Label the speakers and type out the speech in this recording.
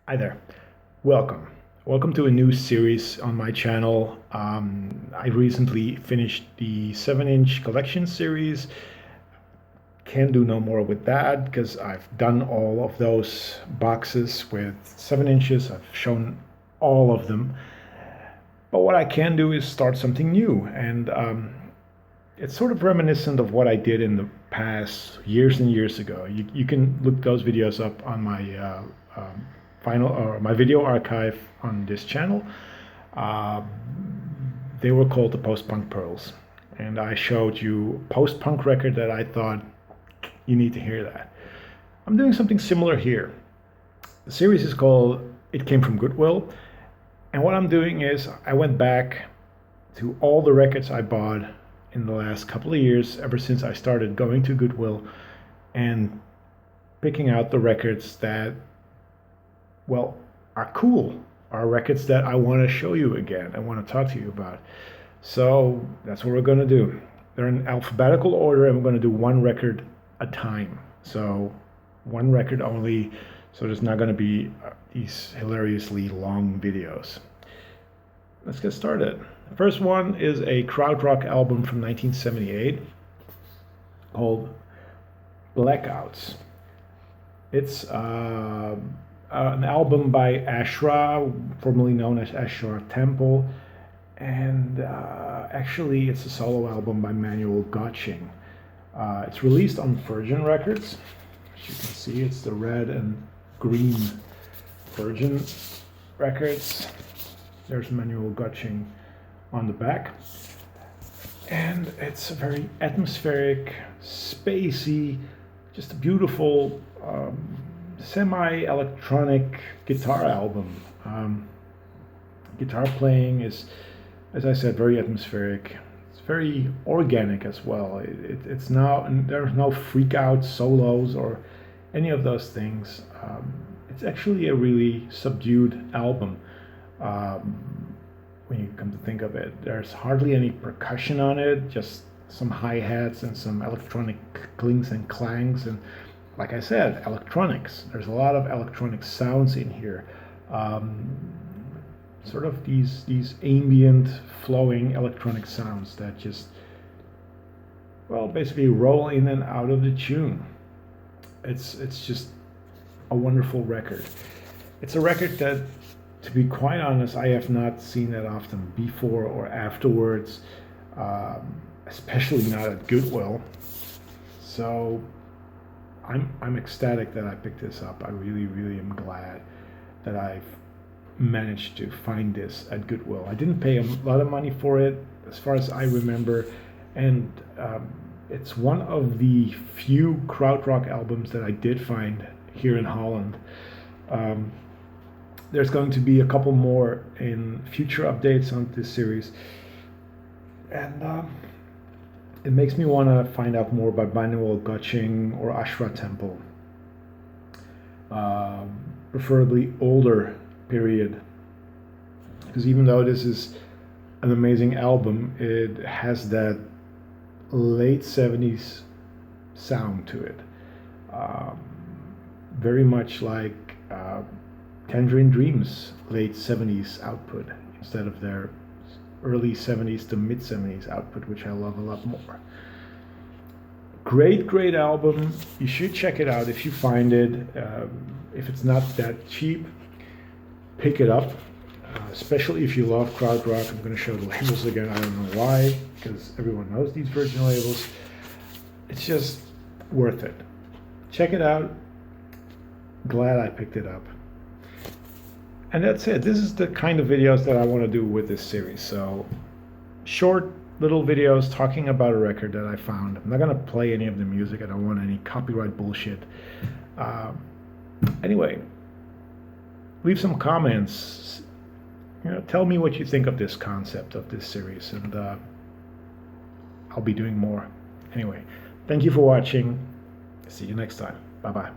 Speaker 1: Hi there. Welcome. Welcome to a new series on my channel. I recently finished the 7-inch collection series. Can't do no more with that because I've done all of those boxes with 7 inches. I've shown all of them. But what I can do is start something new. And it's sort of reminiscent of what I did in the past years and years ago. You can look those videos up on my my video archive on this channel. Uh, they were called the post-punk pearls, and I showed you post-punk record that I thought you need to hear that. I'm doing something similar here. The series is called It Came From Goodwill, and what I'm doing is I went back to all the records I bought in the last couple of years, ever since I started going to Goodwill, and picking out the records that, well, are cool, are records that I want to show you again, I want to talk to you about. So that's what we're going to do. They're in alphabetical order, and we're going to do one record a time. So one record only, so there's not going to be these hilariously long videos. Let's get started. The first one is a krautrock album from 1978 called Blackouts. It's an album by Ashra, formerly known as Ashra Temple, and actually it's a solo album by Manuel Gotching. It's released on Virgin Records. As you can see, it's the red and green Virgin Records. There's Manuel Gotching on the back. And it's a very atmospheric, spacey, just a beautiful semi-electronic guitar album. Guitar playing is, as I said, very atmospheric. It's very organic as well. It's now, and there's no freak out solos or any of those things. It's actually a really subdued album. When you come to think of it, there's hardly any percussion on it, just some hi-hats and some electronic clings and clangs, and like I said, electronics. There's a lot of electronic sounds in here. Sort of these ambient, flowing electronic sounds that just, well, basically roll in and out of the tune. It's just a wonderful record. It's a record that, to be quite honest, I have not seen that often before or afterwards, especially not at Goodwill. So I'm ecstatic that I picked this up. I really, really am glad that I've managed to find this at Goodwill. I didn't pay a lot of money for it, as far as I remember, and it's one of the few krautrock albums that I did find here in Holland. There's going to be a couple more in future updates on this series, and it makes me want to find out more about Manuel Gotching or Ashra Temple, preferably older period, because even though this is an amazing album, it has that late 70s sound to it, very much like Tangerine Dream's late 70s output instead of their early 70s to mid 70s output, which I love a lot more. Great album. You should check it out if you find it. If it's not that cheap, pick it up, especially if you love krautrock. I'm going to show the labels again. I don't know why, because everyone knows these Virgin labels. It's just worth it. Check it out. Glad I picked it up. And that's it. This is the kind of videos that I want to do with this series. So short little videos talking about a record that I found. I'm not going to play any of the music. I don't want any copyright bullshit. Anyway, leave some comments. Tell me what you think of this concept of this series, and I'll be doing more. Anyway, thank you for watching. See you next time. Bye-bye.